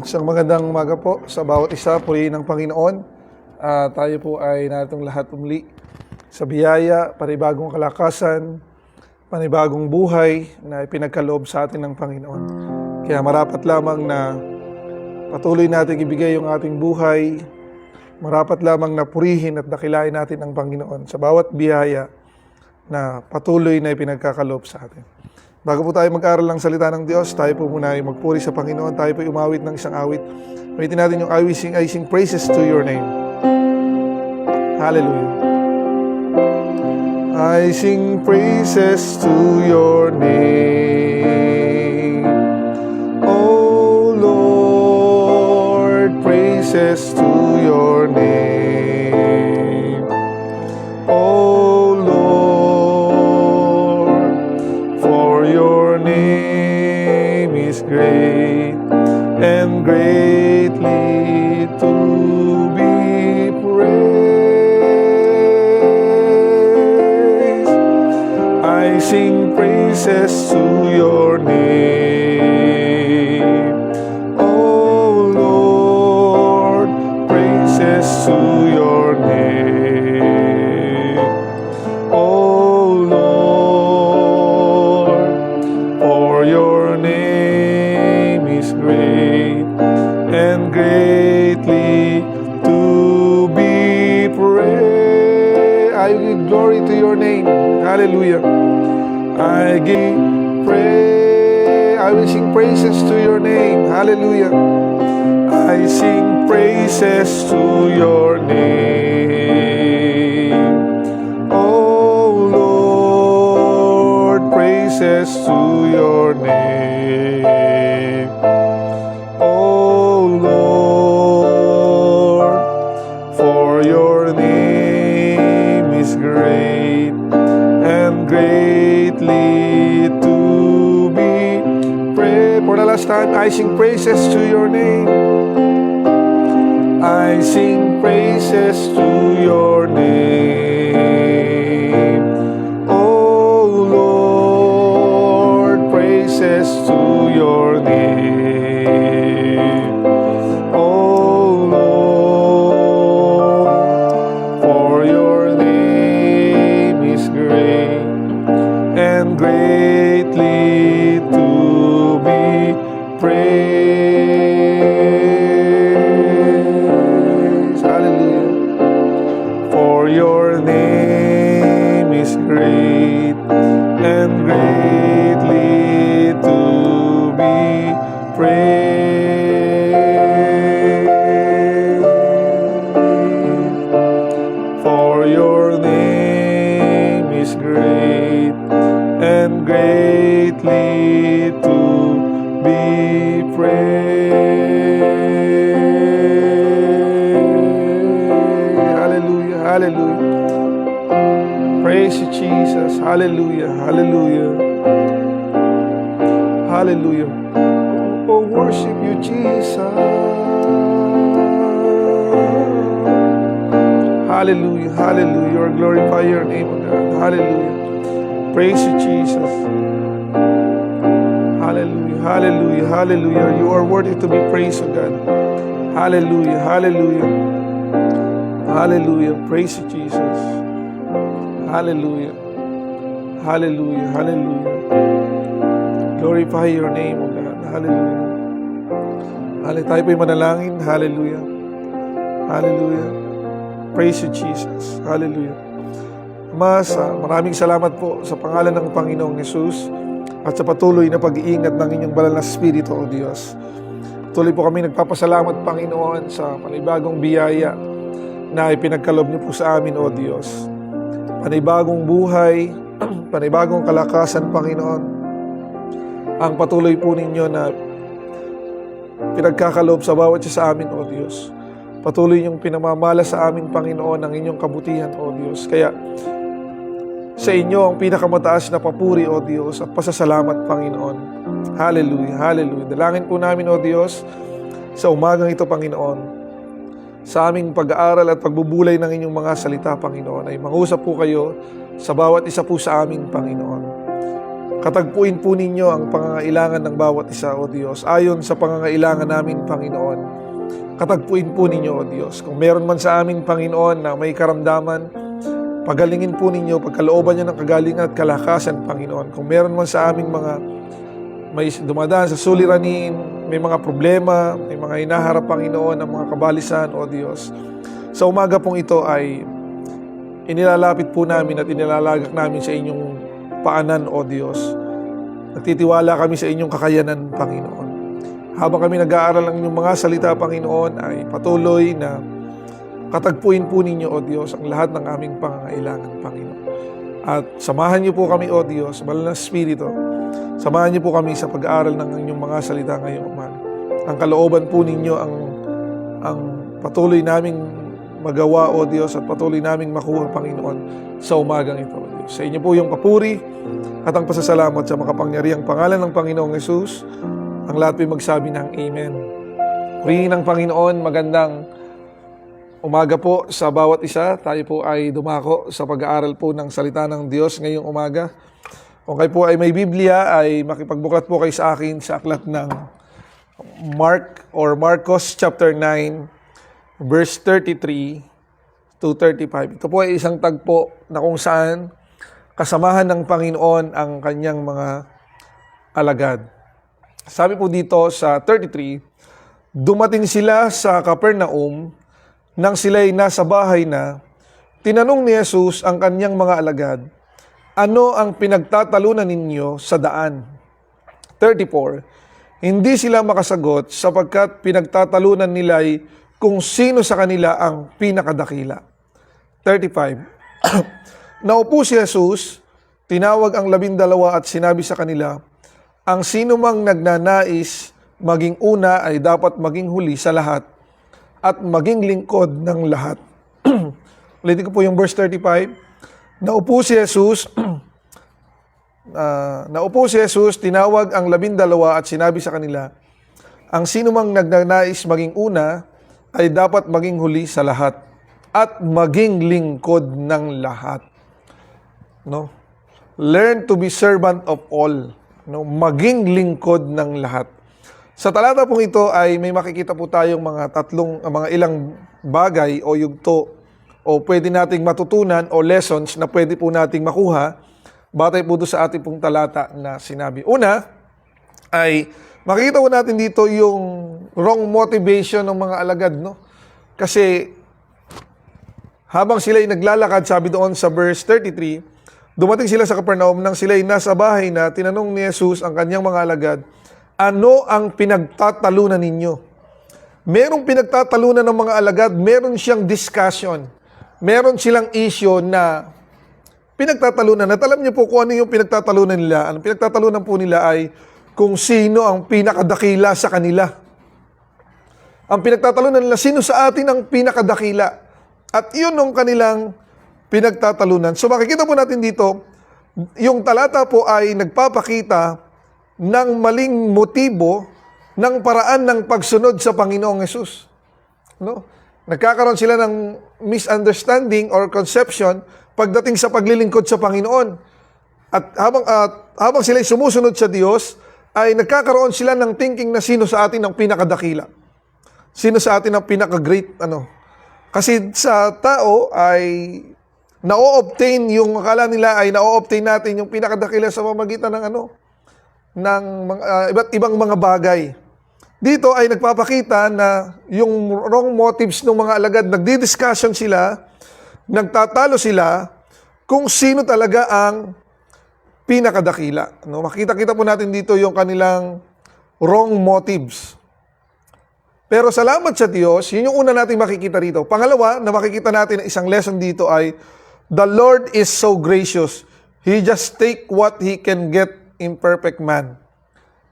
Isang magandang umaga po sa bawat isa, purihin ng Panginoon. Tayo po ay natong lahat umli sa biyaya, panibagong kalakasan, panibagong buhay na ipinagkaloob sa atin ng Panginoon. Kaya marapat lamang na patuloy natin ibigay yung ating buhay, marapat lamang na purihin at dakilain natin ang Panginoon sa bawat biyaya na patuloy na ipinagkakaloob sa atin. Bago po tayo mag-aral ng salita ng Diyos, tayo po muna ay magpuri sa Panginoon. Tayo po umawit ng isang awit. Awitin natin yung I sing praises to your name. Hallelujah. I sing praises to your name. Oh Lord, praises to your name. Oh Lord, for your name is great and greatly to be praised. I sing praises to your name. Oh Lord, praises to your name. Oh Lord, for your name is great and greatly to be praised. I give glory to your name. Hallelujah. I give praise. I will sing praises to your name. Hallelujah. I sing praises to your name. Oh Lord, praises to your name. Oh Lord, for your name is great and greatly to be praised. For the last time, I sing praises to your name. I sing praises to your name. Oh Lord, praises to your name. Oh Lord, for your name is great and greatly to be praised. Hallelujah. For your name Hallelujah. Hallelujah. Hallelujah. Oh, worship you, Jesus. Hallelujah. Hallelujah. Glorify your name, O God. Hallelujah. Praise you, Jesus. Hallelujah. Hallelujah. Hallelujah. You are worthy to be praised, O God. Hallelujah. Hallelujah. Hallelujah. Praise you, Jesus. Hallelujah. Hallelujah. Hallelujah. Glorify your name, O God. Hallelujah. Hallelujah. Tayo po'y manalangin. Hallelujah. Hallelujah. Praise you, Jesus. Hallelujah. Mas, maraming salamat po sa pangalan ng Panginoong Hesus at sa patuloy na pag-iingat ng inyong banal na Espiritu, O Diyos. Tuloy po kami nagpapasalamat, Panginoon, sa panibagong biyaya na ipinagkaloob niyo po sa amin, O Diyos. Panibagong buhay, panibagong kalakasan, Panginoon. Ang patuloy po ninyo na pinagkakaloob sa bawat isa sa amin, O Diyos. Patuloy niyong pinamamala sa amin, Panginoon, ang inyong kabutihan, O Diyos. Kaya sa inyo ang pinakamataas na papuri, O Diyos, at pasasalamat, Panginoon. Hallelujah, hallelujah. Dalangin po namin, O Diyos, sa umagang ito, Panginoon, sa aming pag-aaral at pagbubulay ng inyong mga salita, Panginoon, ay mangusap po kayo sa bawat isa po sa amin, Panginoon. Katagpuin po ninyo ang pangangailangan ng bawat isa, O Diyos, ayon sa pangangailangan namin, Panginoon. Katagpuin po ninyo, O Diyos. Kung meron man sa amin, Panginoon, na may karamdaman, pagalingin po ninyo, pagkalooban nyo ng kagalingan at kalakasan, Panginoon. Kung meron man sa aming mga may dumadaan sa suliranin, may mga problema, may mga hinaharap, Panginoon, ng mga kabalisan, O Diyos. Sa umaga pong ito ay inilalapit po namin at inilalagak namin sa inyong paanan, O Diyos. Nagtitiwala kami sa inyong kakayanan, Panginoon. Habang kami nag-aaral ng inyong mga salita, Panginoon, ay patuloy na katagpuin po ninyo, O Diyos, ang lahat ng aming pangangailangan, Panginoon. At samahan niyo po kami, O Diyos, banal na Espiritu. Samahan niyo po kami sa pag-aaral ng inyong mga salita ngayong umaga. Ang kalooban po ninyo ang patuloy naming magawa, O Diyos, at patuloy naming makuha, Panginoon, sa umagang ito, O Diyos. Sa inyo po yung papuri at ang pasasalamat sa makapangyarihang pangalan ng Panginoong Hesus. Ang lahat po'y magsabi ng Amen. Purihin ng Panginoon, magandang umaga po sa bawat isa. Tayo po ay dumako sa pag-aaral po ng salita ng Diyos ngayong umaga. Kung kayo po ay may Biblia, ay makipagbuklat po kayo sa akin sa aklat ng Mark or Marcos chapter 9, verse 33 to 35. Ito po ay isang tagpo na kung saan kasamahan ng Panginoon ang kanyang mga alagad. Sabi po dito sa 33, dumating sila sa Capernaum nang sila'y nasa bahay na. Tinanong ni Jesus ang kanyang mga alagad, ano ang pinagtatalunan ninyo sa daan? 34, hindi sila makasagot sapagkat pinagtatalunan nila'y kung sino sa kanila ang pinakadakila. 35, naupo si Jesus, tinawag ang 12 at sinabi sa kanila, ang sino mang nagnanais maging una ay dapat maging huli sa lahat at maging lingkod ng lahat. Ulitin ko po yung verse 35. Naupo si Jesus, tinawag ang 12 at sinabi sa kanila, ang sino mang nagnanais maging una ay dapat maging huli sa lahat at maging lingkod ng lahat. No? Learn to be servant of all. No, maging lingkod ng lahat. Sa talata pong ito ay may makikita po tayong mga ilang bagay o yugto o pwede nating matutunan o lessons na pwede po nating makuha batay po doon sa ating pong talata na sinabi. Una ay makikita po natin dito yung wrong motivation ng mga alagad, no? Kasi habang sila'y naglalakad, sabi doon sa verse 33, dumating sila sa Capernaum nang sila'y nasa bahay na. Tinanong ni Jesus ang kanyang mga alagad, ano ang pinagtatalunan ninyo? Merong pinagtatalunan ng mga alagad, meron siyang discussion. Meron silang issue na pinagtatalunan. At alam niyo po kung ano yung pinagtatalunan nila. Ang pinagtatalunan po nila ay kung sino ang pinakadakila sa kanila. Ang pinagtatalunan nila, sino sa atin ang pinakadakila? At yun ang kanilang pinagtatalunan. So makikita po natin dito, Yung talata po ay nagpapakita ng maling motibo ng paraan ng pagsunod sa Panginoong Hesus. No? Nagkakaroon sila ng misunderstanding or conception pagdating sa paglilingkod sa Panginoon. At habang sila sumusunod sa Diyos, ay nagkakaroon sila ng thinking na sino sa atin ang pinakadakila. Sino sa atin ang pinaka-great, Kasi sa tao ay na-obtain yung akala nila ay na-obtain natin yung pinakadakila sa pamamagitan ng ng iba't ibang mga bagay. Dito ay nagpapakita na yung wrong motives ng mga alagad, nagdi-discussion sila, nagtatalo sila kung sino talaga ang pinakadakila. Makita-kita po natin dito yung kanilang wrong motives. Pero salamat sa Diyos, yun yung una natin makikita rito. Pangalawa, na makikita natin na isang lesson dito ay, the Lord is so gracious. He just take what He can get in perfect man.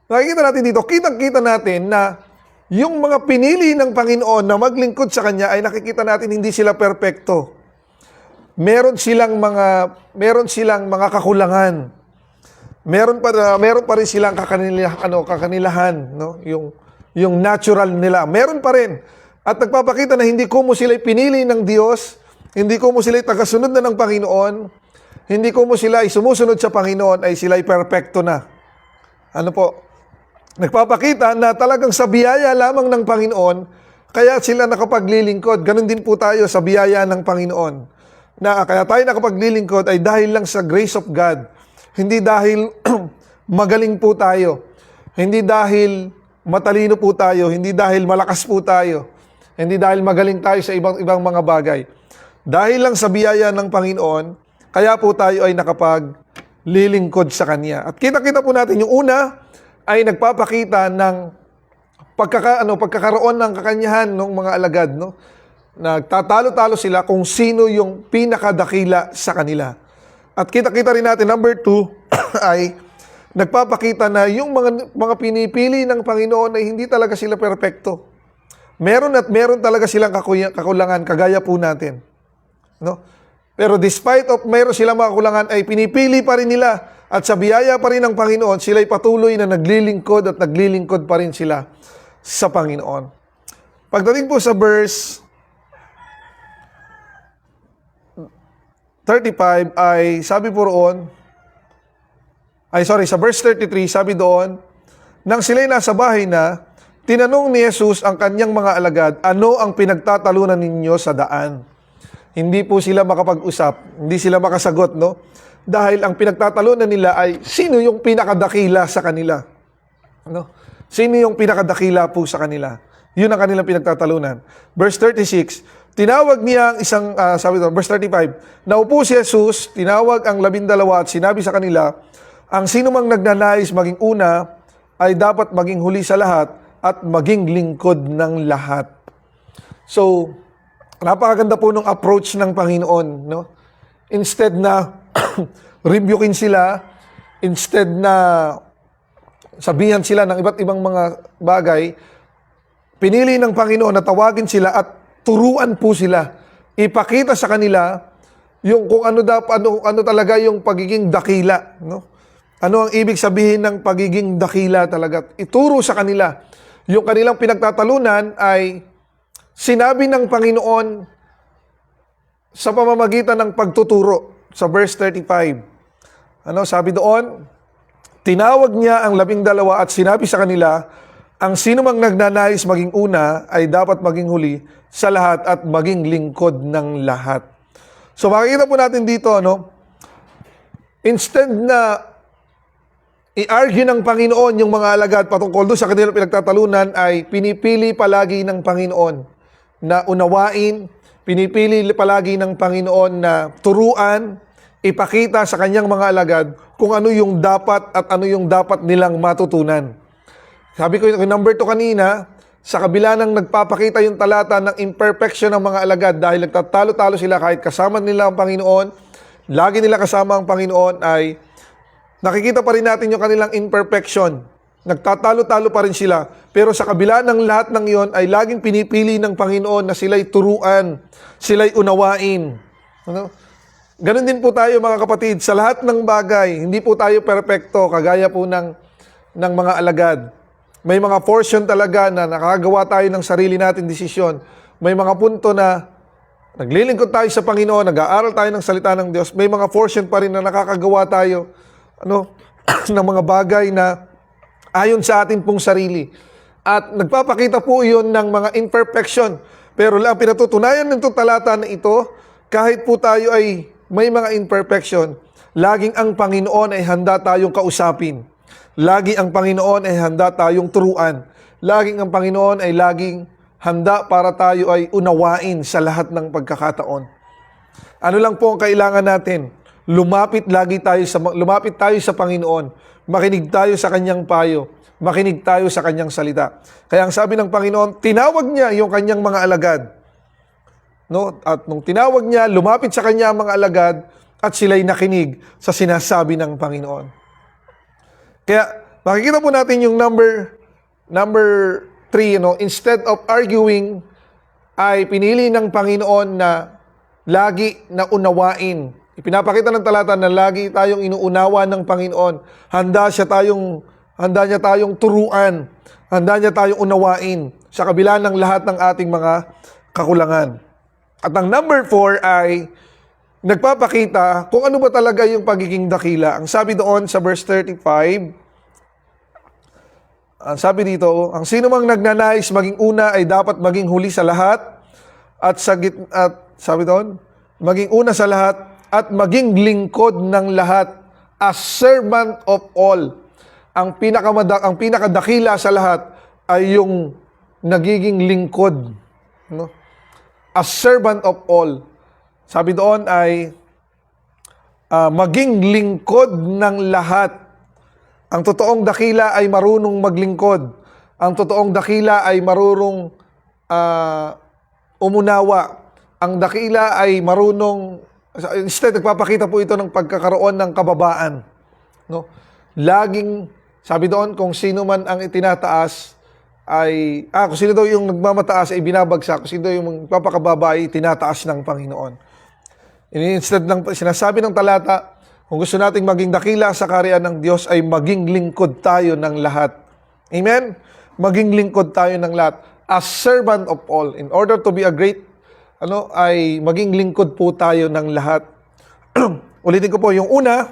Nakikita natin dito, kitang-kita natin na yung mga pinili ng Panginoon na maglingkod sa Kanya ay nakikita natin hindi sila perpekto. Meron silang mga kakulangan. Meron pa rin silang kakanilahan, no? Yung natural nila. Meron pa rin. At nagpapakita na hindi ko mo sila pinili ng Diyos, hindi ko mo sila tagasunod na ng Panginoon, hindi ko mo sila sumusunod sa Panginoon, ay sila perpekto na. Nagpapakita na talagang sa biyaya lamang ng Panginoon, kaya sila nakapaglilingkod. Ganon din po tayo sa biyaya ng Panginoon. Kaya tayo nakapaglilingkod ay dahil lang sa grace of God. Hindi dahil magaling po tayo. Hindi dahil matalino po tayo. Hindi dahil malakas po tayo. Hindi dahil magaling tayo sa ibang mga bagay. Dahil lang sa biyaya ng Panginoon, kaya po tayo ay nakapaglilingkod sa Kanya. At kita-kita po natin, yung una ay nagpapakita ng pagkakaroon ng kakanyahan ng mga alagad. No? Nagtatalo-talo sila kung sino yung pinakadakila sa kanila. At kita-kita rin natin, number 2, ay nagpapakita na yung mga pinipili ng Panginoon ay hindi talaga sila perpekto. Meron talaga silang kakulangan, kagaya po natin. No? Pero despite of meron silang mga kakulangan, ay pinipili pa rin nila. At sa biyaya pa rin ng Panginoon, sila'y patuloy na naglilingkod at naglilingkod pa rin sila sa Panginoon. Pagdating po sa verse 35 ay sabi po roon, sa verse 33, sabi doon, nang sila'y nasa bahay na, tinanong ni Jesus ang kanyang mga alagad, ano ang pinagtatalunan ninyo sa daan? Hindi po sila makapag-usap, hindi sila makasagot, no? Dahil ang pinagtatalunan nila ay, sino yung pinakadakila sa kanila? No? Sino yung pinakadakila po sa kanila? Yun ang kanilang pinagtatalunan. Verse 36, tinawag niya ang isang, verse 35, naupo si Jesus, tinawag ang 12 at sinabi sa kanila, ang sino mang nagnanais maging una ay dapat maging huli sa lahat at maging lingkod ng lahat. So, napakaganda po ng approach ng Panginoon. No? Instead na rebukein sila, instead na sabihan sila ng iba't ibang mga bagay, pinili ng Panginoon na tawagin sila at turuan po sila. Ipakita sa kanila yung kung ano talaga yung pagiging dakila, no? Ano ang ibig sabihin ng pagiging dakila talaga? Ituro sa kanila. Yung kanilang pinagtatalunan ay sinabi ng Panginoon sa pamamagitan ng pagtuturo sa verse 35. Sabi doon? Tinawag niya ang 12 at sinabi sa kanila, ang sino mang nagnanais maging una ay dapat maging huli sa lahat at maging lingkod ng lahat. So makikita po natin dito, instead na i-argue ng Panginoon yung mga alagad patungkol doon sa kanilang pinagtatalunan, ay pinipili palagi ng Panginoon na unawain, pinipili palagi ng Panginoon na turuan, ipakita sa kanyang mga alagad kung ano yung dapat at ano yung dapat nilang matutunan. Sabi ko yung number 2 kanina, sa kabila ng nagpapakita yung talata ng imperfection ng mga alagad dahil nagtatalo-talo sila kahit kasama nila ang Panginoon, lagi nila kasama ang Panginoon, ay nakikita pa rin natin yung kanilang imperfection. Nagtatalo-talo pa rin sila. Pero sa kabila ng lahat ng iyon ay laging pinipili ng Panginoon na sila'y turuan, sila'y unawain. Ganon din po tayo mga kapatid, sa lahat ng bagay, hindi po tayo perpekto, kagaya po ng mga alagad. May mga portion talaga na nakagawa tayo ng sarili natin desisyon. May mga punto na naglilingkod tayo sa Panginoon, nag-aaral tayo ng salita ng Diyos. May mga portion pa rin na nakakagawa tayo ng mga bagay na ayon sa atin pong sarili. At nagpapakita po iyon ng mga imperfection. Pero lang pinatutunayan ng talata na ito, kahit po tayo ay may mga imperfection, laging ang Panginoon ay handa tayong kausapin. Lagi ang Panginoon ay handa tayong turuan. Laging ang Panginoon ay laging handa para tayo ay unawain sa lahat ng pagkakataon. Ano lang po ang kailangan natin? Lumapit tayo sa Panginoon. Makinig tayo sa kanyang payo. Makinig tayo sa kanyang salita. Kaya ang sabi ng Panginoon, tinawag niya yung kanyang mga alagad. At nung tinawag niya, lumapit sa kanya ang mga alagad at sila'y nakinig sa sinasabi ng Panginoon. Kaya makikita po natin yung number 3, instead of arguing, ay pinili ng Panginoon na lagi na unawain. Ipinapakita ng talata na lagi tayong inuunawa ng Panginoon. Handa niya tayong turuan. Handa niya tayong unawain sa kabila ng lahat ng ating mga kakulangan. At ang number 4 ay nagpapakita kung ano ba talaga yung pagiging dakila. Ang sabi doon sa verse 35, ang sabi dito, ang sino mang nagnanais maging una ay dapat maging huli sa lahat at sabi doon, maging una sa lahat at maging lingkod ng lahat, as servant of all. Ang pinakadakila sa lahat ay yung nagiging lingkod, as servant of all. Sabi doon ay maging lingkod ng lahat. Ang totoong dakila ay marunong maglingkod. Ang totoong dakila ay marunong umunawa. Ang dakila ay marunong, instead nagpapakita po ito ng pagkakaroon ng kababaan. Laging, sabi doon, kung sino man ang itinataas, kung sino daw yung nagmamataas ay binabagsak, kung sino daw yung magpapakababa ay tinataas ng Panginoon. Instead ng sinasabi ng talata, kung gusto nating maging dakila sa kaharian ng Diyos ay maging lingkod tayo ng lahat. Amen? Maging lingkod tayo ng lahat. As servant of all. In order to be a great, ay maging lingkod po tayo ng lahat. Ulitin ko po, yung una,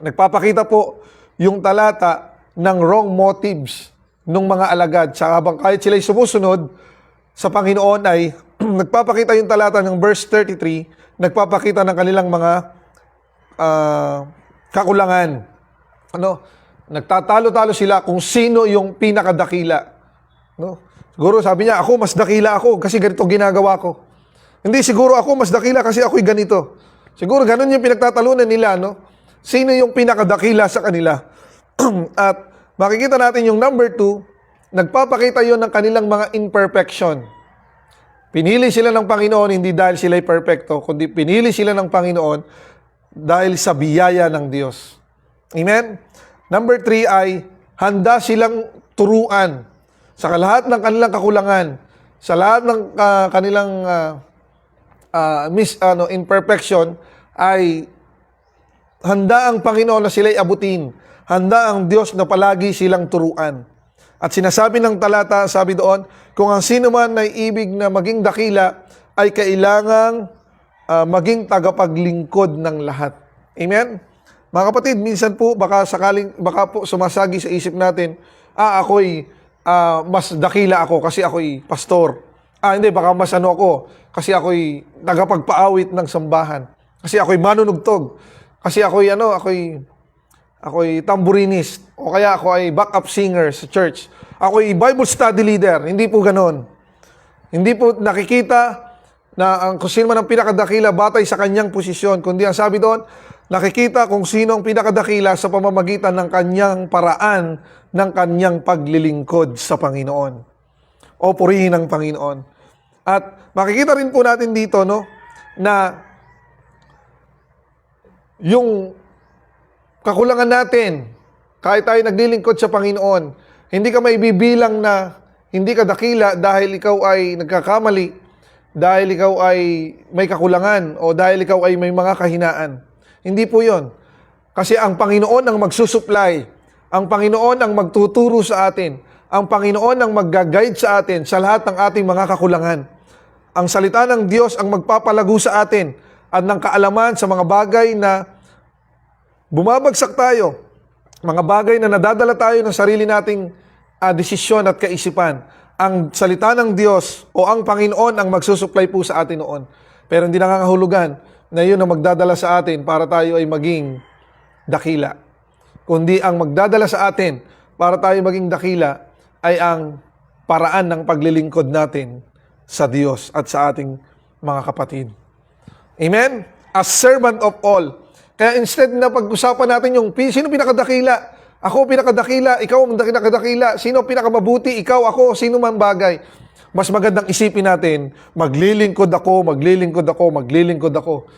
nagpapakita po yung talata ng wrong motives ng mga alagad. Sa habang kahit sila'y sumusunod sa Panginoon ay nagpapakita yung talata ng verse 33, nagpapakita ng kanilang mga kakulangan. Nagtatalo-talo sila kung sino yung pinakadakila. Siguro sabi niya, ako mas dakila ako kasi ganito ginagawa ko. Hindi, siguro ako mas dakila kasi ako'y ganito. Siguro ganun yung pinagtatalunan nila, Sino yung pinakadakila sa kanila? At makikita natin yung number 2, nagpapakita yon ng kanilang mga imperfection. Pinili sila ng Panginoon hindi dahil sila'y perfecto, kundi pinili sila ng Panginoon dahil sa biyaya ng Diyos. Amen? Number 3 ay handa silang turuan sa lahat ng kanilang kakulangan, sa lahat ng kanilang imperfection, ay handa ang Panginoon na sila'y abutin. Handa ang Diyos na palagi silang turuan. At sinasabi ng talata, sabi doon, kung ang sino man ay ibig na maging dakila, ay kailangang maging tagapaglingkod ng lahat. Amen? Mga kapatid, minsan po, baka po sumasagi sa isip natin, ako'y mas dakila ako kasi ako'y pastor. Hindi, baka mas ako kasi ako'y tagapagpaawit ng sambahan. Kasi ako'y manunugtog. Kasi ako'y tamburinist. O kaya ako ay backup singer sa church. Ako'y Bible study leader. Hindi po ganon. Hindi po nakikita na kung sino man ang pinakadakila batay sa kanyang posisyon. Kundi ang sabi doon, nakikita kung sino ang pinakadakila sa pamamagitan ng kanyang paraan ng kanyang paglilingkod sa Panginoon. O purihin ng Panginoon. At makikita rin po natin dito, na yung kakulangan natin, kahit tayo naglilingkod sa Panginoon, hindi ka maibibilang na hindi ka dakila dahil ikaw ay nagkakamali. dahil ikaw ay may kakulangan o dahil ikaw ay may mga kahinaan. Hindi po yon. Kasi ang Panginoon ang magsusupply, ang Panginoon ang magtuturo sa atin, ang Panginoon ang mag-guide sa atin sa lahat ng ating mga kakulangan. Ang salita ng Diyos ang magpapalago sa atin at ng kaalaman sa mga bagay na bumabagsak tayo, mga bagay na nadadala tayo ng sarili nating desisyon at kaisipan. Ang salita ng Diyos o ang Panginoon ang magsusupply po sa atin noon. Pero hindi nangangahulugan na yun ang magdadala sa atin para tayo ay maging dakila. Kundi ang magdadala sa atin para tayo maging dakila ay ang paraan ng paglilingkod natin sa Diyos at sa ating mga kapatid. Amen? As servant of all. Kaya instead na pag-usapan natin yung sino pinakadakila, ako pinakadakila, ikaw ang pinakadakila, sino pinakamabuti, ikaw, ako, sino man bagay. Mas magandang isipin natin, maglilingkod ako, maglilingkod ako, maglilingkod ako.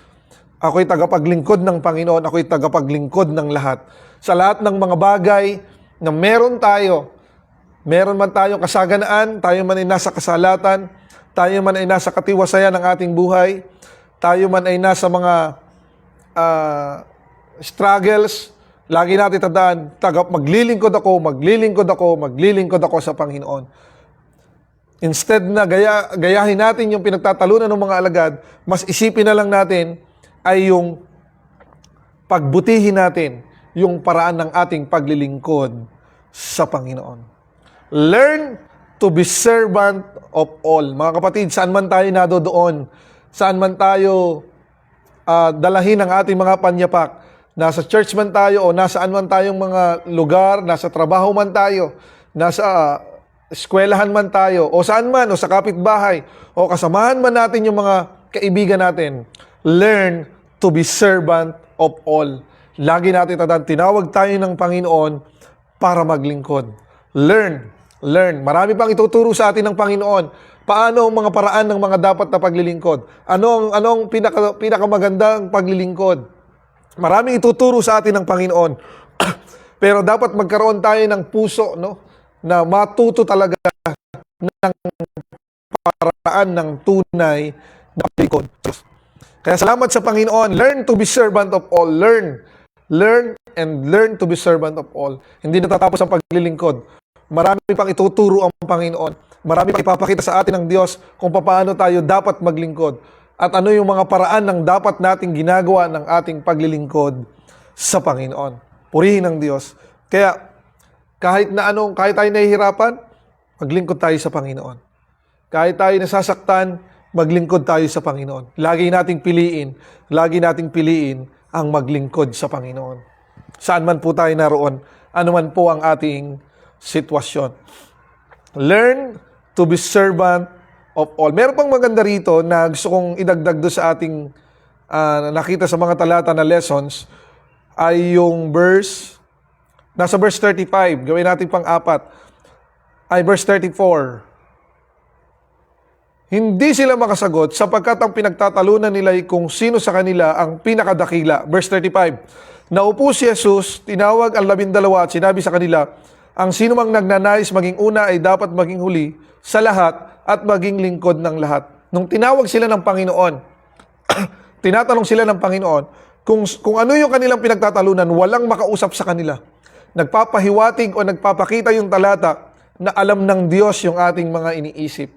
Ako'y tagapaglingkod ng Panginoon, ako'y tagapaglingkod ng lahat. Sa lahat ng mga bagay na meron man tayong kasaganaan, tayo man ay nasa kasalatan, tayo man ay nasa katiwasayan ng ating buhay, tayo man ay nasa mga struggles, lagi natin tandaan, maglilingkod ako, maglilingkod ako, maglilingkod ako sa Panginoon. Instead na gayahin natin yung pinagtatalunan ng mga alagad, mas isipin na lang natin ay yung pagbutihin natin yung paraan ng ating paglilingkod sa Panginoon. Learn to be servant of all. Mga kapatid, saan man tayo nadoon, saan man tayo dalahin ang ating mga panyapak, nasa church man tayo o nasaan man tayong mga lugar, nasa trabaho man tayo, nasa eskwelahan man tayo, o saan man, o sa kapitbahay, o kasamahan man natin yung mga kaibigan natin, learn to be servant of all. Lagi natin tandaan, tinawag tayo ng Panginoon para maglingkod. Learn. Marami pang ituturo sa atin ng Panginoon. Paano ang mga paraan ng mga dapat na paglilingkod? Anong pinakamagandang paglilingkod? Maraming ituturo sa atin ng Panginoon. Pero dapat magkaroon tayo ng puso, no? Na matuto talaga ng paraan ng tunay na paglilingkod. Kaya salamat sa Panginoon. Learn to be servant of all. Learn and learn to be servant of all. Hindi natatapos ang paglilingkod. Marami pang ituturo ang Panginoon. Marami pang ipapakita sa atin ng Diyos kung paano tayo dapat maglingkod. At ano yung mga paraan ng dapat nating ginagawa ng ating paglilingkod sa Panginoon. Purihin ng Diyos. Kaya, kahit tayo nahihirapan, maglingkod tayo sa Panginoon. Kahit tayo nasasaktan, maglingkod tayo sa Panginoon. Lagi nating piliin ang maglingkod sa Panginoon. Saan man po tayo naroon, ano man po ang ating sitwasyon. Learn to be servant of all. Meron pang maganda rito na gusto kong idagdag doon sa ating nakita sa mga talata na lessons ay yung nasa verse 35. Gawin natin pang-apat. Ay verse 34. Hindi sila makasagot sapagkat ang pinagtatalunan nila ay kung sino sa kanila ang pinakadakila. Verse 35. Naupo si Jesus, tinawag ang 12 at sinabi sa kanila, ang sino mang nagnanais maging una ay dapat maging huli sa lahat at maging lingkod ng lahat. Nung tinawag sila ng Panginoon, tinatanong sila ng Panginoon, kung ano yung kanilang pinagtatalunan, walang makausap sa kanila. Nagpapahiwatig o nagpapakita yung talata na alam ng Diyos yung ating mga iniisip.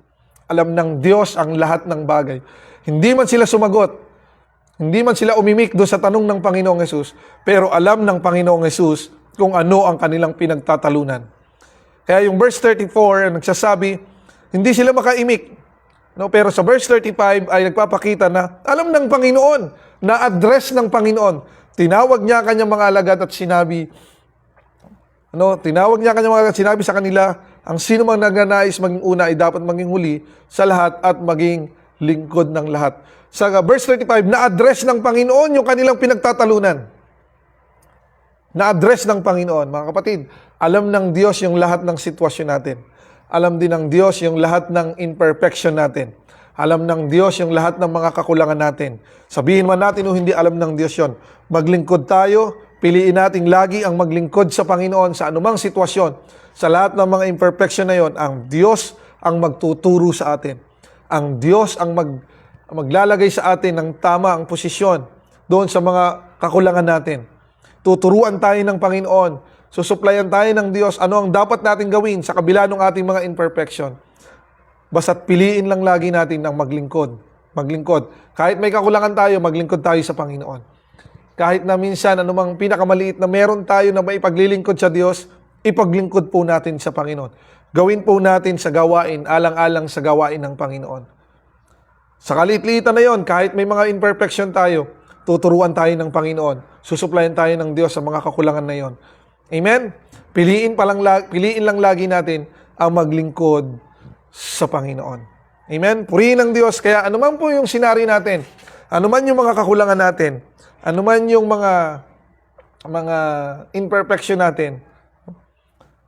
Alam ng Diyos ang lahat ng bagay. Hindi man sila sumagot, hindi man sila umimik doon sa tanong ng Panginoong Hesus, pero alam ng Panginoong Hesus kung ano ang kanilang pinagtatalunan. Kaya yung verse 34 nagsasabi, hindi sila makaimik. No? Pero sa verse 35 ay nagpapakita na alam ng Panginoon, na-address ng Panginoon. Tinawag niya kanyang mga alagad at sinabi, sinabi sa kanila, ang sino mang nagnanais maging una ay dapat maging huli sa lahat at maging lingkod ng lahat. Sa verse 35, na-address ng Panginoon yung kanilang pinagtatalunan. Na-address ng Panginoon. Mga kapatid, alam ng Diyos yung lahat ng sitwasyon natin. Alam din ng Diyos yung lahat ng imperfection natin. Alam ng Diyos yung lahat ng mga kakulangan natin. Sabihin man natin o hindi, alam ng Diyos yon. Maglingkod tayo, piliin natin lagi ang maglingkod sa Panginoon sa anumang sitwasyon. Sa lahat ng mga imperfection na yon, ang Diyos ang magtuturo sa atin. Ang Diyos ang maglalagay sa atin ng tama ang posisyon doon sa mga kakulangan natin. Tuturuan tayo ng Panginoon. Susuplayan tayo ng Diyos. Ano ang dapat natin gawin sa kabila ng ating mga imperfection. Basta't piliin lang lagi natin ng maglingkod. Maglingkod. Kahit may kakulangan tayo, maglingkod tayo sa Panginoon. Kahit na minsan, anumang pinakamaliit na meron tayo na maipaglilingkod sa Diyos, ipaglingkod po natin sa Panginoon. Gawin po natin sa gawain, alang-alang sa gawain ng Panginoon. Sa kaliit-liitan na yon, kahit may mga imperfection tayo, tuturuan tayo ng Panginoon. Susuplayan tayo ng Diyos sa mga kakulangan na yon. Amen? Piliin lang lagi natin ang maglingkod sa Panginoon. Amen? Purihin ng Diyos. Kaya anuman po yung senaryo natin, anuman yung mga kakulangan natin, anuman yung mga imperfection natin,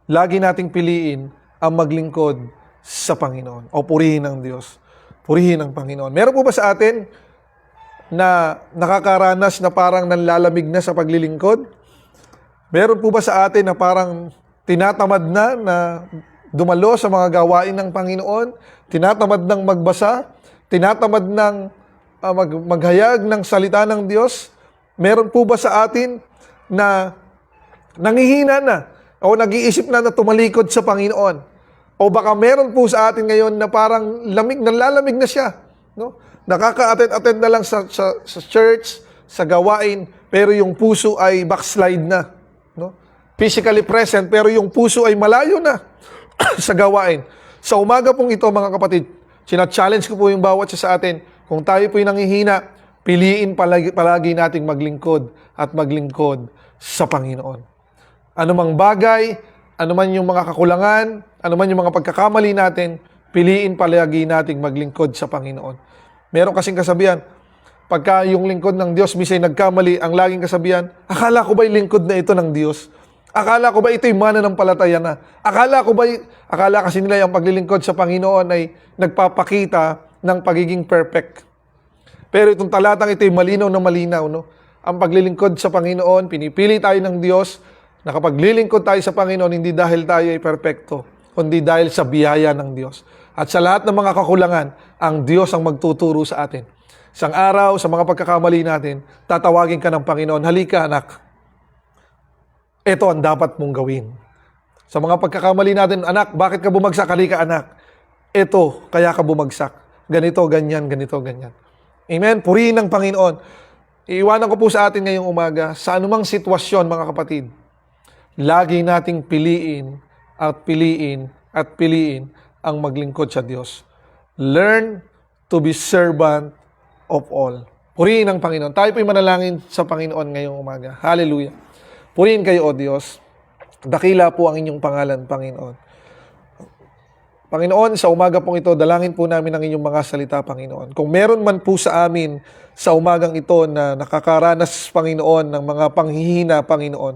lagi nating piliin ang maglingkod sa Panginoon. O purihin ng Diyos. Purihin ng Panginoon. Meron po ba sa atin na nakakaranas na parang nanlalamig na sa paglilingkod? Meron po ba sa atin na parang tinatamad na dumalo sa mga gawain ng Panginoon? Tinatamad ng magbasa? Tinatamad ng maghayag ng salita ng Diyos? Meron po ba sa atin na nangihina na o nag-iisip na tumalikod sa Panginoon? O baka meron po sa atin ngayon na parang nanlalamig na siya, no? Nakaka-attend na lang sa church, sa gawain, pero yung puso ay backslide na. No? Physically present, pero yung puso ay malayo na sa gawain. Sa umaga pong ito, mga kapatid, sina-challenge ko po yung bawat isa sa atin. Kung tayo po'y nanghihina, piliin palagi nating maglingkod at maglingkod sa Panginoon. Anumang bagay, anuman yung mga kakulangan, anuman yung mga pagkakamali natin, piliin palagi nating maglingkod sa Panginoon. Meron kasing kasabihan, pagka yung lingkod ng Diyos misa'y nagkamali, ang laging kasabihan, akala ko ba'y lingkod na ito ng Diyos? Akala ko ba ito'y mananampalataya na? Akala kasi nila yung paglilingkod sa Panginoon ay nagpapakita ng pagiging perfect. Pero itong talatang ito'y malinaw na malinaw, no? Ang paglilingkod sa Panginoon, pinipili tayo ng Diyos, nakapaglilingkod tayo sa Panginoon, hindi dahil tayo ay perfecto, kundi dahil sa biyaya ng Diyos. At sa lahat ng mga kakulangan, ang Diyos ang magtuturo sa atin. Isang araw, sa mga pagkakamali natin, tatawagin ka ng Panginoon, halika anak. Ito ang dapat mong gawin. Sa mga pagkakamali natin, anak, bakit ka bumagsak? Halika anak. Ito, kaya ka bumagsak. Ganito, ganyan, ganito, ganyan. Amen? Purihin ng Panginoon. Iiwanan ko po sa atin ngayong umaga, sa anumang sitwasyon, mga kapatid, lagi nating piliin at piliin at piliin ang maglingkod sa Diyos. Learn to be servant of all. Purihin ang Panginoon. Tayo po'y manalangin sa Panginoon ngayong umaga. Hallelujah. Purihin kayo, O Diyos. Dakila po ang inyong pangalan, Panginoon. Panginoon, sa umaga pong ito, dalangin po namin ang inyong mga salita, Panginoon. Kung meron man po sa amin sa umagang ito na nakakaranas, Panginoon, ng mga panghihina, Panginoon,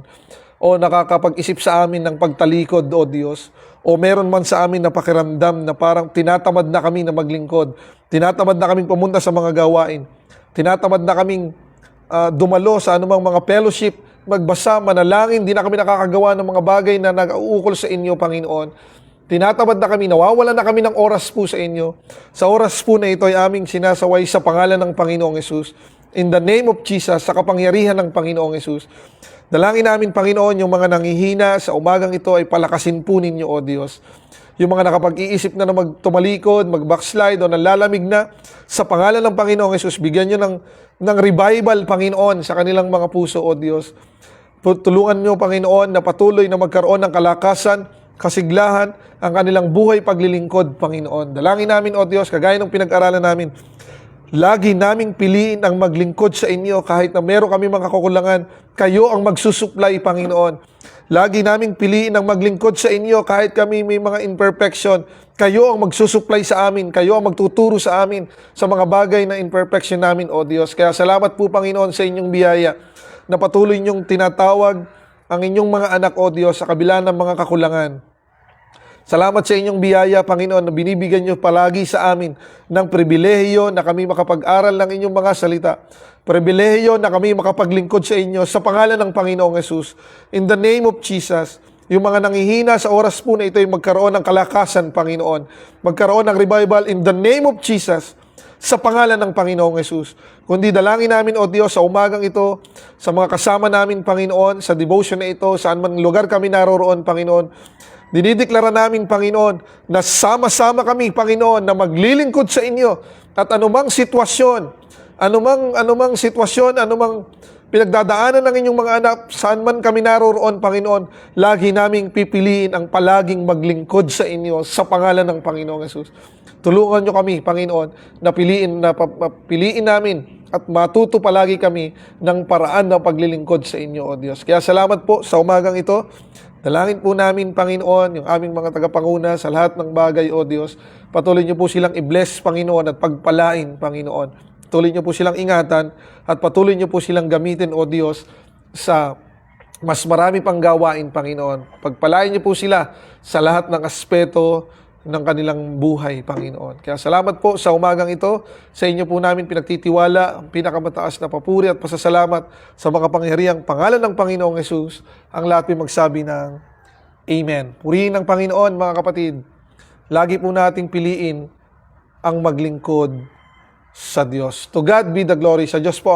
o nakakapag-isip sa amin ng pagtalikod, O Diyos, o meron man sa amin na pakiramdam na parang tinatamad na kami na maglingkod, tinatamad na kaming pumunta sa mga gawain, tinatamad na kaming dumalo sa anumang mga fellowship, magbasa, manalangin, di na kami nakakagawa ng mga bagay na nag-uukol sa inyo, Panginoon. Tinatamad na kami, nawawalan na kami ng oras po sa inyo. Sa oras po na ito ay aming sinasaway sa pangalan ng Panginoong Hesus. In the name of Jesus, sa kapangyarihan ng Panginoong Hesus. Dalangin namin, Panginoon, yung mga nanghihina sa umagang ito ay palakasin po ninyo, O Diyos. Yung mga nakapag-iisip na tumalikod, mag-backslide o nanlalamig na, sa pangalan ng Panginoong Hesus, bigyan nyo ng revival, Panginoon, sa kanilang mga puso, O Diyos. Tulungan nyo, Panginoon, na patuloy na magkaroon ng kalakasan, kasiglahan, ang kanilang buhay paglilingkod, Panginoon. Dalangin namin, O Diyos, kagaya ng pinag-aralan namin, lagi naming piliin ang maglingkod sa inyo kahit na meron kami mga kakulangan. Kayo ang magsusupply, Panginoon. Lagi naming piliin ang maglingkod sa inyo kahit kami may mga imperfection. Kayo ang magsusupply sa amin. Kayo ang magtuturo sa amin sa mga bagay na imperfection namin, O Diyos. Kaya salamat po, Panginoon, sa inyong biyaya na patuloy niyong tinatawag ang inyong mga anak, O Diyos, sa kabila ng mga kakulangan. Salamat sa inyong biyaya, Panginoon, na binibigyan niyo palagi sa amin ng pribilehiyo na kami makapag-aral ng inyong mga salita. Pribilehiyo na kami makapaglingkod sa inyo sa pangalan ng Panginoong Hesus. In the name of Jesus, Yung mga nangihina sa oras po na ito ay magkaroon ng kalakasan, Panginoon. Magkaroon ng revival in the name of Jesus, sa pangalan ng Panginoong Yesus. Kundi dalangin namin, O Diyos, sa umagang ito, sa mga kasama namin, Panginoon, sa devotion na ito, saan man lugar kami naroroon, Panginoon, dinideklara namin, Panginoon, na sama-sama kami, Panginoon, na maglilingkod sa inyo at anumang sitwasyon, anumang sitwasyon, anumang pinagdadaanan ng inyong mga anak, saan man kami naroroon, Panginoon, lagi naming pipiliin ang palaging maglingkod sa inyo sa pangalan ng Panginoong Yesus. Tulungan nyo kami, Panginoon, na piliin namin at matuto palagi kami ng paraan ng paglilingkod sa inyo, O Diyos. Kaya salamat po sa umagang ito. Dalangin po namin, Panginoon, yung aming mga tagapanguna sa lahat ng bagay, O Diyos. Patuloy niyo po silang i-bless, Panginoon, at pagpalain, Panginoon. Patuloy niyo po silang ingatan at patuloy niyo po silang gamitin, O Diyos, sa mas marami pang gawain, Panginoon. Pagpalain niyo po sila sa lahat ng aspeto ng kanilang buhay, Panginoon. Kaya salamat po sa umagang ito. Sa inyo po namin pinagtitiwala ang pinakamataas na papuri at pasasalamat sa makapangyarihang pangalan ng Panginoong Yesus. Ang lahat ay magsabi ng Amen. Purihin ng Panginoon, mga kapatid. Lagi po nating piliin ang maglingkod sa Diyos. To God be the glory. Sa Diyos po